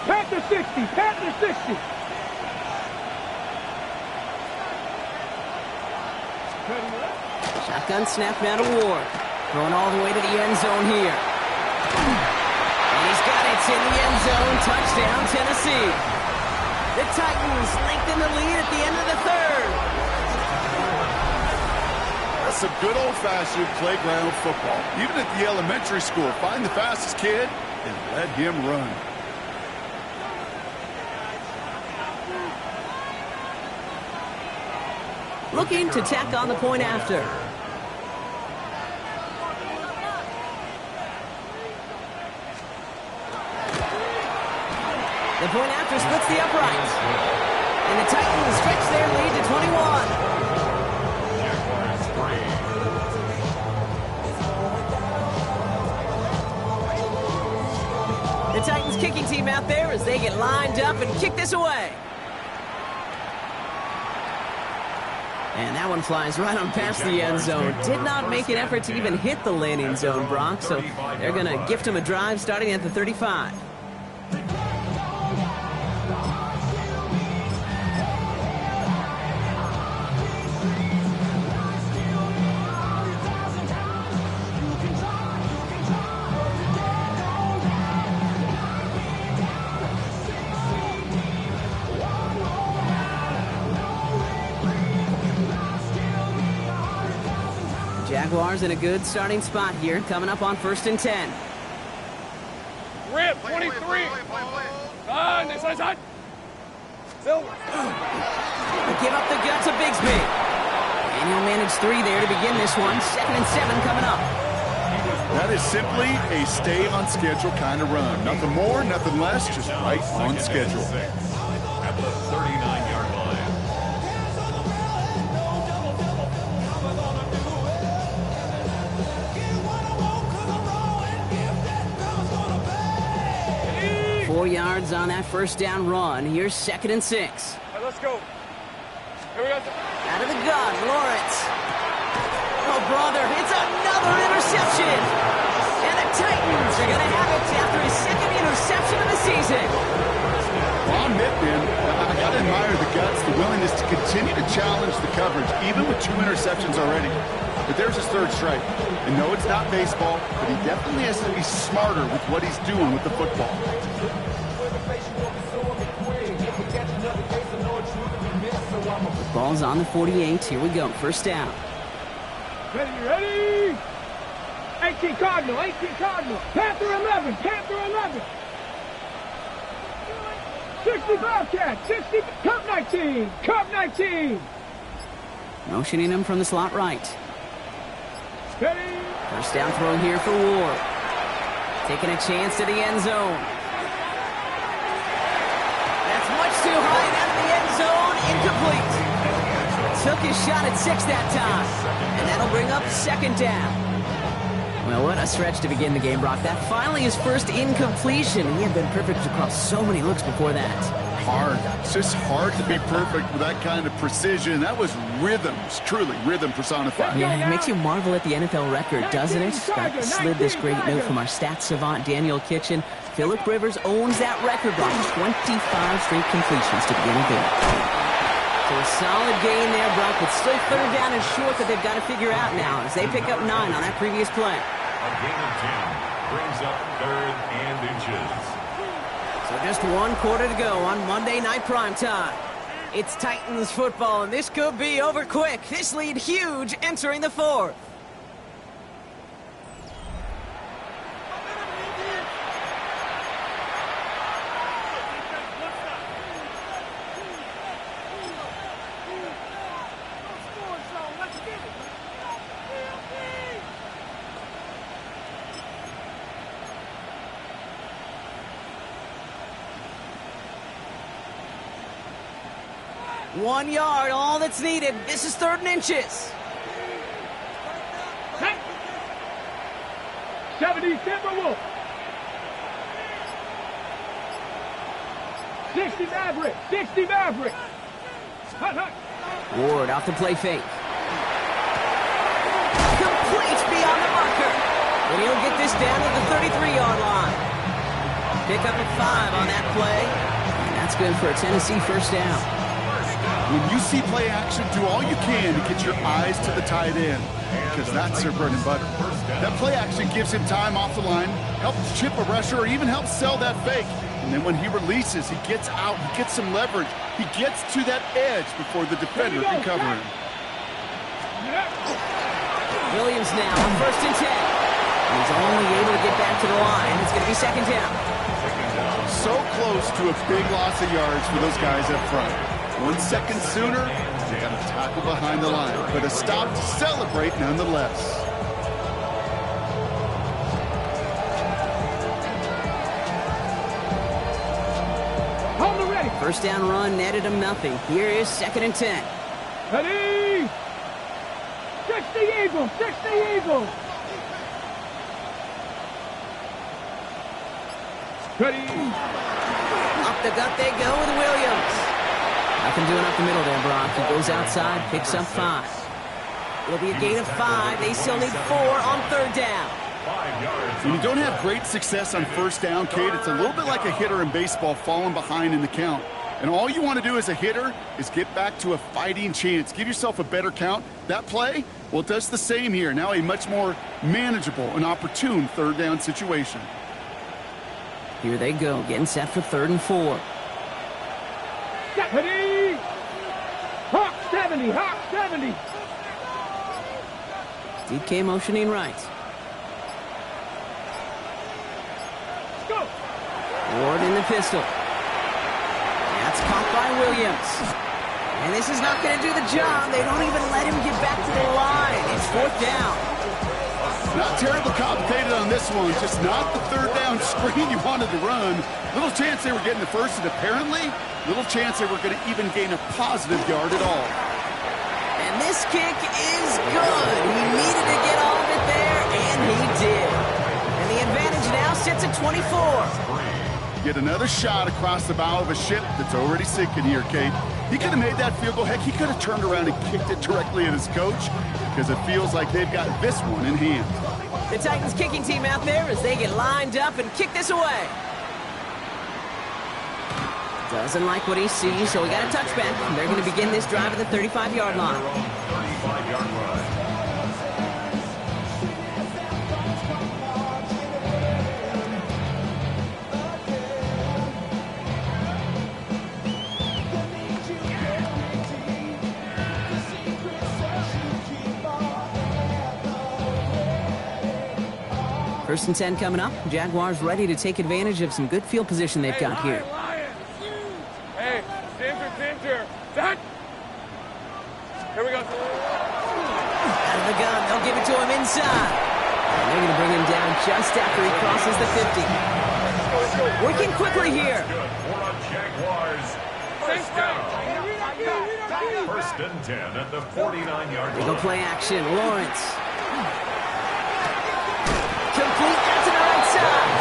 Panther 60! Shotgun snap now to Ward. Throwing all the way to the end zone here. And he's got it in the end zone. Touchdown, Tennessee. The Titans lengthen the lead at the end of the third. That's some good old-fashioned playground football. Even at the elementary school, find the fastest kid and let him run. Looking to tack on the point after. The point after splits the uprights. And the Titans stretch their lead to 21. The Titans kicking team out there as they get lined up and kick this away. And that one flies right on past the end zone. Did not make an effort to even hit the landing zone, Brock. So they're going to gift him a drive starting at the 35. Jaguars in a good starting spot here, coming up on 1st and 10. Rip, 23. Inside. Silver. Give up the gut to Bigsby. And he'll manage 3 there to begin this one. 2nd and 7 coming up. That is simply a stay on schedule kind of run. Nothing more, nothing less, just right on schedule. At the 39-yard line. Hey! 4 yards on that first down run. Here's 2nd and 6. All right, let's go. Here we go. Out of the gun, Lawrence. Oh, brother, it's another interception. And the Titans are going to have it after his 2nd interception of the season. Well, I'll admit, man, I got to admire the guts, the willingness to continue to challenge the coverage, even with 2 interceptions already. But there's his 3rd strike. And no, it's not baseball, but he definitely has to be smarter with what he's doing with the football. Ball's on the 48. Here we go. First down. Ready? 18 Cardinal, 18 Cardinal. Panther 11, Panther 11. 60 Bobcat, 60, Cup 19, Cup 19. Motioning him from the slot right. Ready? First down throw here for Ward. Taking a chance to the end zone. That's much too high and out of the end zone. Incomplete. Took his shot at 6 that time. And that'll bring up 2nd down. Well, what a stretch to begin the game, Brock. That finally his first incompletion. He had been perfect across so many looks before that. Hard. It's just hard to be perfect with that kind of precision. That was rhythm. It's truly rhythm personified. Yeah, it makes you marvel at the NFL record, doesn't it? Scott slid this great note from our stats savant, Daniel Kitchen. Phillip Rivers owns that record, Brock. 25 straight completions to begin the game. So a solid gain there, Brock, but still 3rd down and short that they've got to figure out now as they pick up 9 on that previous play. A gain of 10 brings up 3rd and inches. So just 1 quarter to go on Monday Night Primetime. It's Titans football, and this could be over quick. This lead huge entering the 4th. One yard, all that's needed. This is 3rd and inches. 70 Timberwolf. 60 Maverick, 60 Maverick. Hut, hut. Ward off the play fake. Complete beyond the marker. And he'll get this down to the 33-yard line. Pick up a 5 on that play. And that's good for a Tennessee first down. When you see play action, do all you can to get your eyes to the tight end, because that's their bread and butter. That play action gives him time off the line, helps chip a rusher, or even helps sell that fake. And then when he releases, he gets out, he gets some leverage. He gets to that edge before the defender can cover him. Williams now on 1st and 10. He's only able to get back to the line. It's going to be 2nd down. So close to a big loss of yards for those guys up front. 1 second sooner, they got a tackle behind the line, but a stop to celebrate nonetheless. Hold it ready. First down run netted him nothing. Here is 2nd and 10. Ready? 60 Eagles, 60 Eagles. Ready? Up the gut they go with Williams. Nothing doing up the middle there, Brock. He goes outside, picks up 5. It'll be a gain of 5. They still need 4 on 3rd down. 5 yards. When you don't have great success on first down, Kate, it's a little bit like a hitter in baseball falling behind in the count. And all you want to do as a hitter is get back to a fighting chance. Give yourself a better count. That play, well, it does the same here. Now a much more manageable and opportune 3rd down situation. Here they go, getting set for 3rd and 4. Ready? Hawk 70, Hawk 70. DK motioning right. Go. Ward in the pistol. That's caught by Williams. And this is not going to do the job. They don't even let him get back to the line. It's 4th down. Not terribly complicated on this one. Just not the third down screen you wanted to run. Little chance they were getting the first, and apparently little chance they were going to even gain a positive yard at all. And this kick is good. He needed to get all of it there, and he did. And the advantage now sits at 24. Get another shot across the bow of a ship that's already sinking here, Kate. He could have made that field goal. Heck, he could have turned around and kicked it directly at his coach, because it feels like they've got this one in hand. The Titans kicking team out there as they get lined up and kick this away. Doesn't like what he sees, so we got a touchback. They're going to begin this drive at the 35-yard line. 35-yard line. First and 10 coming up. Jaguars ready to take advantage of some good field position they've got here. Hey, Ginger. Done. Here we go. Out of the gun, they'll give it to him inside. And they're going to bring him down just after he crosses the 50. Working quickly here. Good for a Jaguars. First down. First and 10 at the 49-yard They go line. play action. Lawrence. Complete out to the right side.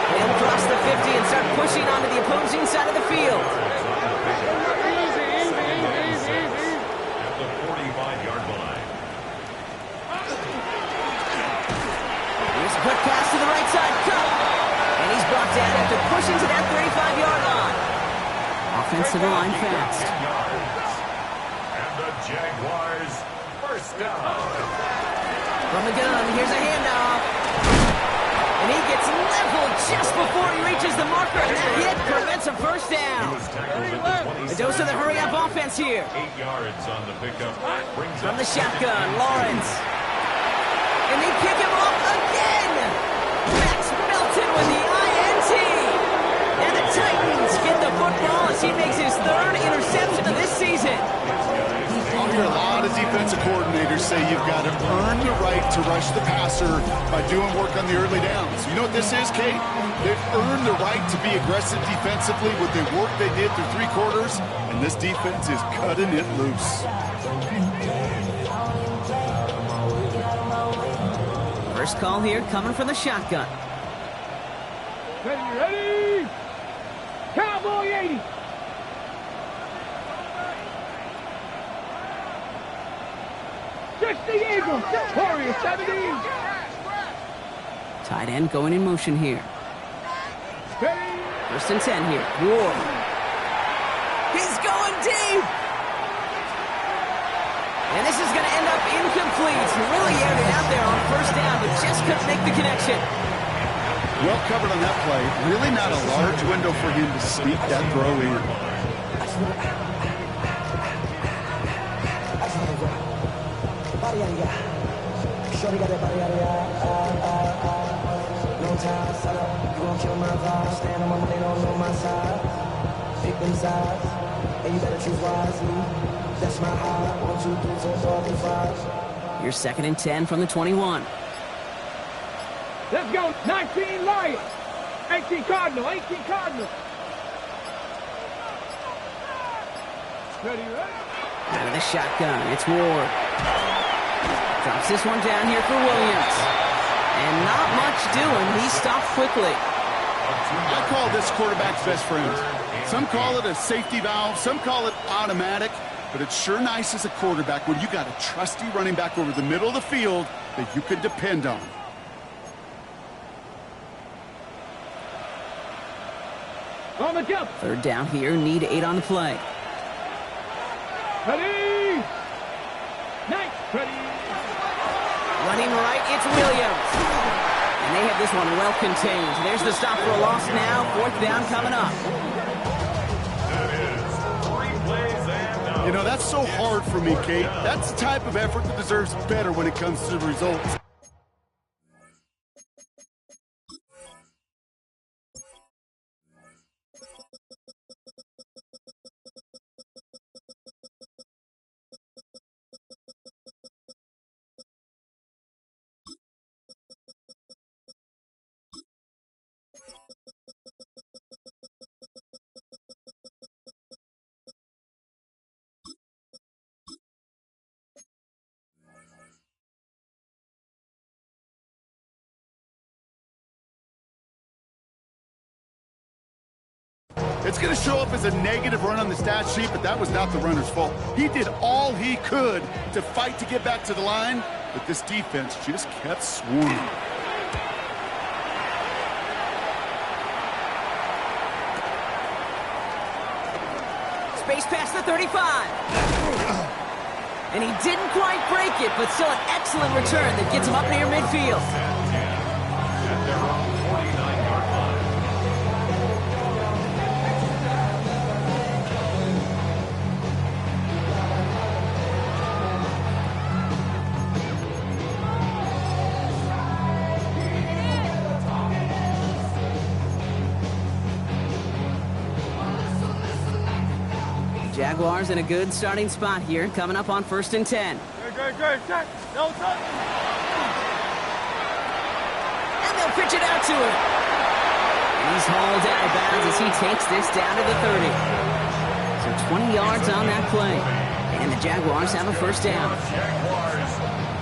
They'll cross the 50 and start pushing onto the opposing side of the field. At the 45-yard line. Here's a quick pass to the right side. Cut. And he's brought down after pushing to that 35-yard line. Offensive line fast. And the Jaguars first down. From the gun, here's a handoff. And he gets leveled just before he reaches the marker, and that hit prevents a first He down. was tackled at the A dose of the hurry-up offense here. 8 yards on the pickup. Brings From up the shotgun, Lawrence. And they pick him off again. Max Melton with the INT. And the Titans get the football as he makes his third interception of this season. I'll hear a lot of defensive coordinators say you've got to earn the right to rush the passer by doing work on the early downs. You know what this is, Kate? They've earned the right to be aggressive defensively with the work they did through 3 quarters, and this defense is cutting it loose. First call here coming from the shotgun. Ready? Cowboy 80. Just the Eagles. Warrior 17. Tight end going in motion here. Ready? First and 10 here. Ward. He's going deep. And this is going to end up incomplete. He really aired it out there on first down, but just couldn't make the connection. Well covered on that play. Really not a large window for him to sneak that throw in. Shorty got that body out of no time, set up, you gon' kill my vibe. Stand on my money, don't know my side. Pick them sides, and you better choose wisely. That's my high. 1, 2, 3, 4, 5. Here's second and 10 from the 21. Let's go. 19 Lions. 18 Cardinal. 18 Cardinal. Ready? Out of the shotgun, it's Ward. Drops this one down here for Williams. And not much doing. He stopped quickly. I call this quarterback's best friend. Some call it a safety valve, some call it automatic, but it's sure nice as a quarterback when you got a trusty running back over the middle of the field that you can depend on. On the jump. Third down here, need 8 on the play. Ready? Nice. Ready? Running right, it's Williams. And they have this one well contained. There's the stop for a loss now. Fourth down coming up. That is 3 plays and out. You know, that's so hard for me, Kate. That's the type of effort that deserves better when it comes to the results. It's going to show up as a negative run on the stat sheet, but that was not the runner's fault. He did all he could to fight to get back to the line, but this defense just kept swarming. Space past the 35. And he didn't quite break it, but still an excellent return that gets him up near midfield. At their own 49-yard line. Jaguars in a good starting spot here, coming up on 1st and 10. Good, set. No touch. And they'll pitch it out to him. He's hauled out of bounds as he takes this down to the 30. So 20 yards on that play. And the Jaguars have a first down.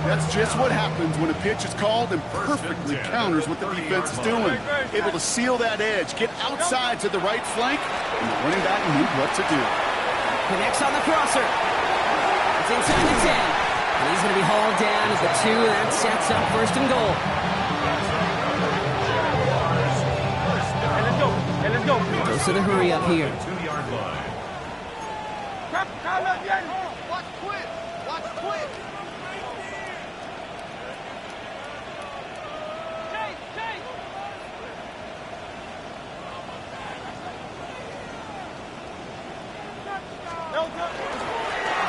That's just what happens when a pitch is called and perfectly counters what the defense is doing. Able to seal that edge, get outside to the right flank, and the running back knew what to do. Connects on the crosser. It's inside the 10. And he's going to be hauled down at the 2. That sets up 1st and goal. Hey, let's go. Goes to the hurry up here. 2-yard line. Watch quick. Watch quick.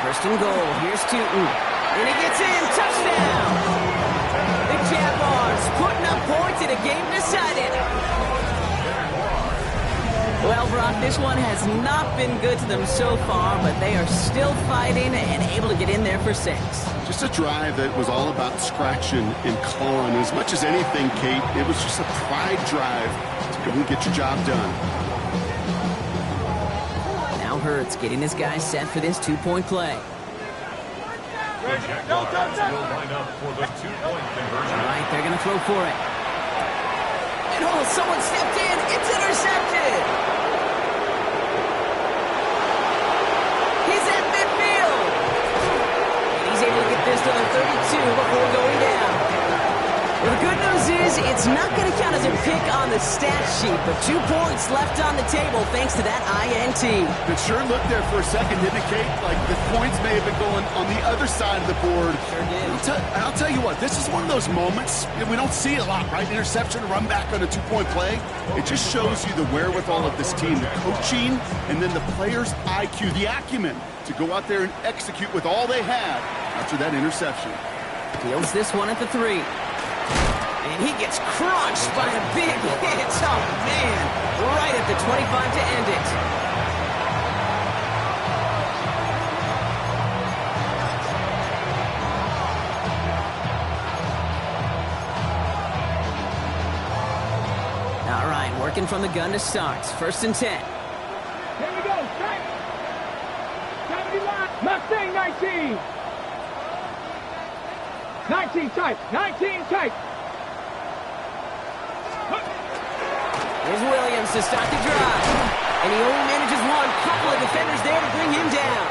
First and goal. Here's Tootin. And he gets in. Touchdown. The Jaguars putting up points in a game decided. Well, Brock, this one has not been good to them so far, but they are still fighting and able to get in there for 6. Just a drive that was all about scratching and clawing. As much as anything, Kate, it was just a pride drive to go and get your job done. Now Hurts getting his guys set for this 2-point play. The Jaguars will line up for the 2-point conversion. All right, they're going to throw for it. And oh, someone stepped in. It's intercepted. He's at midfield. And he's able to get this to the 32 before going down. Well, the good news is it's not going to count as a pick on the stat sheet, but 2 points left on the table thanks to that INT. It sure looked there for a second, didn't it, Kate? Like the points may have been going on the other side of the board. Sure did. I'll tell you what, this is one of those moments, and we don't see it a lot, right? Interception, run back on a 2-point play. It just shows you the wherewithal of this team, the coaching, and then the players' IQ, the acumen to go out there and execute with all they had after that interception. Fields this one at the 3. And he gets crunched by a big hit. Oh, man. Right at the 25 to end it. All right, working from the gun to start. 1st and 10. Here we go. Set. 79. Mustang 19. 19 tight. 19 tight. Here's Williams to start the drive. And he only manages one. Couple of defenders there to bring him down.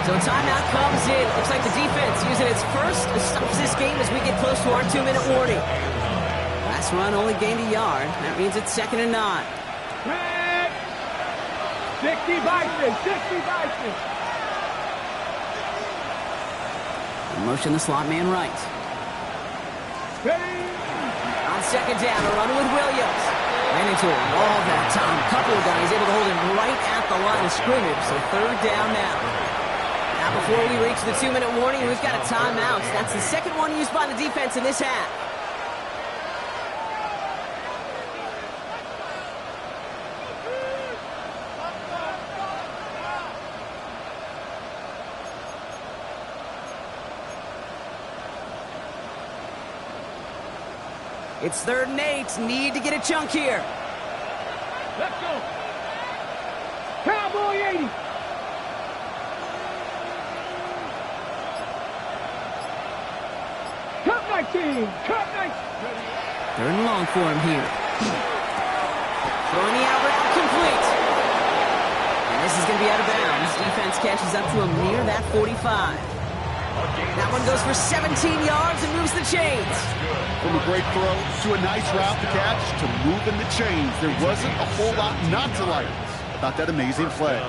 So timeout comes in. Looks like the defense using its first stops this game as we get close to our 2-minute warning. Last run only gained a yard. That means it's 2nd and 9. 60 Bison. 60 Bison. Motion the slot man right. Ready. On 2nd down, a run with Williams. Ran into him all that time. A couple of guys able to hold him right at the line of scrimmage. So 3rd down now. Now before we reach the 2-minute warning, we've got a timeout. That's the 2nd one used by the defense in this half. It's 3rd and 8. Need to get a chunk here. Let's go. Cowboy 80. Cut 19. Cut 19. 3rd and long for him here. Throwing the out route complete. This is going to be out of bounds. Defense catches up to him near that 45. That one goes for 17 yards and moves the chains. From a great throw to a nice route to catch to moving the chains. There wasn't a whole lot not to like about that amazing play.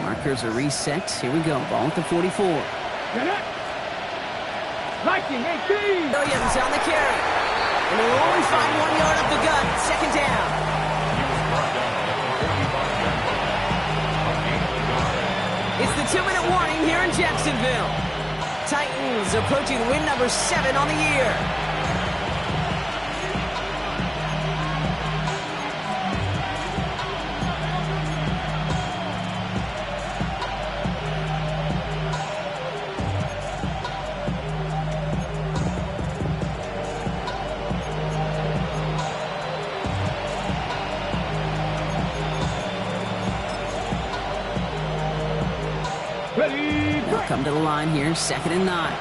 Markers are reset. Here we go. Ball at the 44. Liking 18. Williams on the carry. And they'll only find 1 yard up the gut. Second down. It's the 2-minute warning here in Jacksonville. Titans approaching win number 7 on the year. They'll come to the line here, 2nd and 9.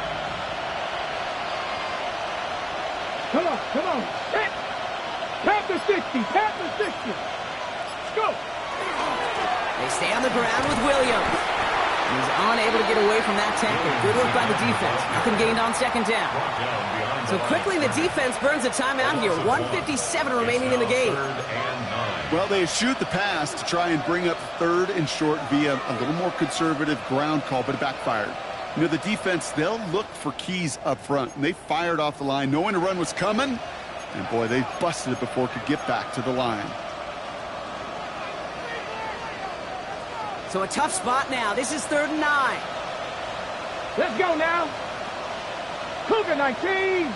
Come on. Tap the 60. Let's go. They stay on the ground with Williams. He's unable to get away from that tackle. Good work by the defense. Nothing gained on 2nd down. So quickly the defense burns a timeout here. 1:57 remaining in the game. Well, they eschewed the pass to try and bring up 3rd and short via a little more conservative ground call, but it backfired. You know, the defense, they'll look for keys up front, and they fired off the line knowing a run was coming, and boy, they busted it before it could get back to the line. So a tough spot now. This is 3rd and 9. Let's go now. Cougar 19.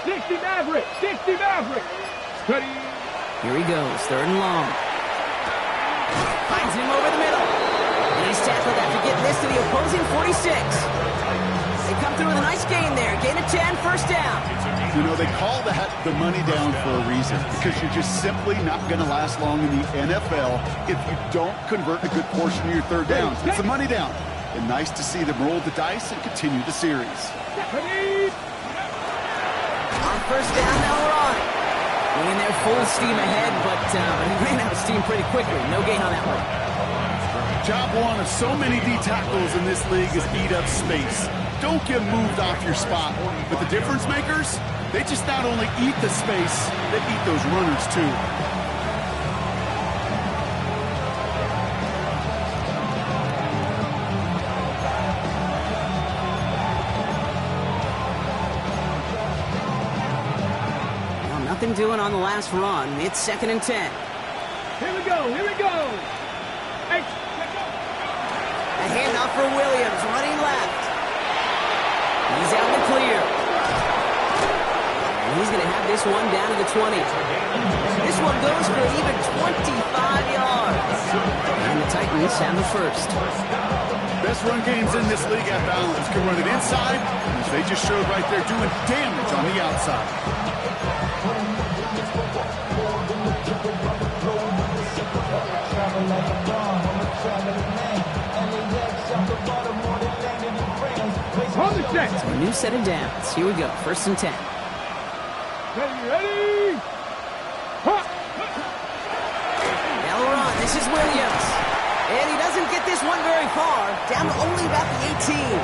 Sixty Maverick. Steady. Here he goes, 3rd and long. Finds him over the middle. And he's tackled after getting this to the opposing 46. They come through with a nice gain there. Gain of 10, 1st down. You know, they call that the money down for a reason, because you're just simply not going to last long in the NFL if you don't convert a good portion of your 3rd downs. It's a money down. And nice to see them roll the dice and continue the series. On 1st down, now we're on it. Going there full steam ahead, but he ran out of steam pretty quickly. No gain on that one. Job one of so many D tackles in this league is eat up space. Don't get moved off your spot. But the difference makers, they just not only eat the space, they eat those runners too. Nothing doing on the last run. It's 2nd and 10. Here we go. Hey. A handoff for Williams, running left. He's out in the clear. And he's going to have this one down to the 20. This one goes for even 25 yards. And the Titans have the 1st. Best run games in this league at balance. Can run it inside, as they just showed right there, doing damage on the outside. Hold the set. So a new set of downs. Here we go. 1st and 10. Ready. Now we're on. This is Williams. And he doesn't get this one very far. Down to only about the 18.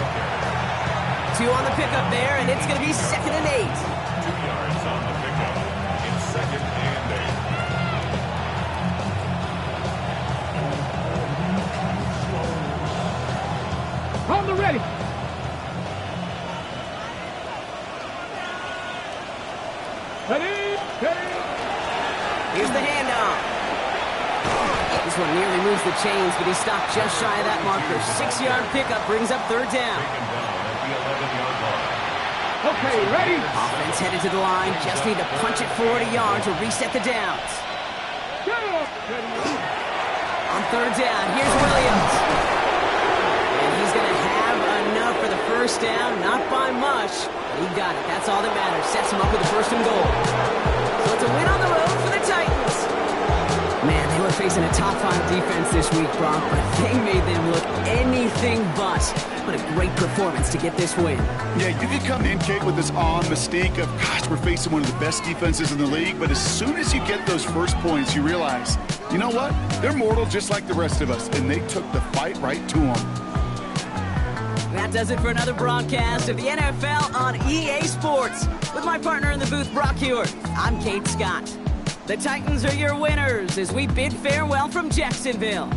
2 on the pickup there, and it's going to be 2nd and 8. 2 yards on the pickup. It's 2nd and 8. On the ready. Here's the handoff. This one nearly moves the chains, but he stopped just shy of that marker. 6-yard pickup brings up 3rd down. Taken down at the 11-yard line. Okay, ready. Offense headed to the line. Just need to punch it 40 yards or reset the downs. On 3rd down, here's Williams. And he's going to have enough for the 1st down. Not by much. He got it. That's all that matters. Sets him up with the 1st and goal. So it's a win on the road for the Titans. Man, they look facing a top-5 defense this week, Brock, but they made them look anything but. What a great performance to get this win. Yeah, you can come in, Kate, with this mystique of, gosh, we're facing one of the best defenses in the league, but as soon as you get those first points, you realize, you know what? They're mortal just like the rest of us, and they took the fight right to them. That does it for another broadcast of the NFL on EA Sports. With my partner in the booth, Brock Hewitt, I'm Kate Scott. The Titans are your winners as we bid farewell from Jacksonville.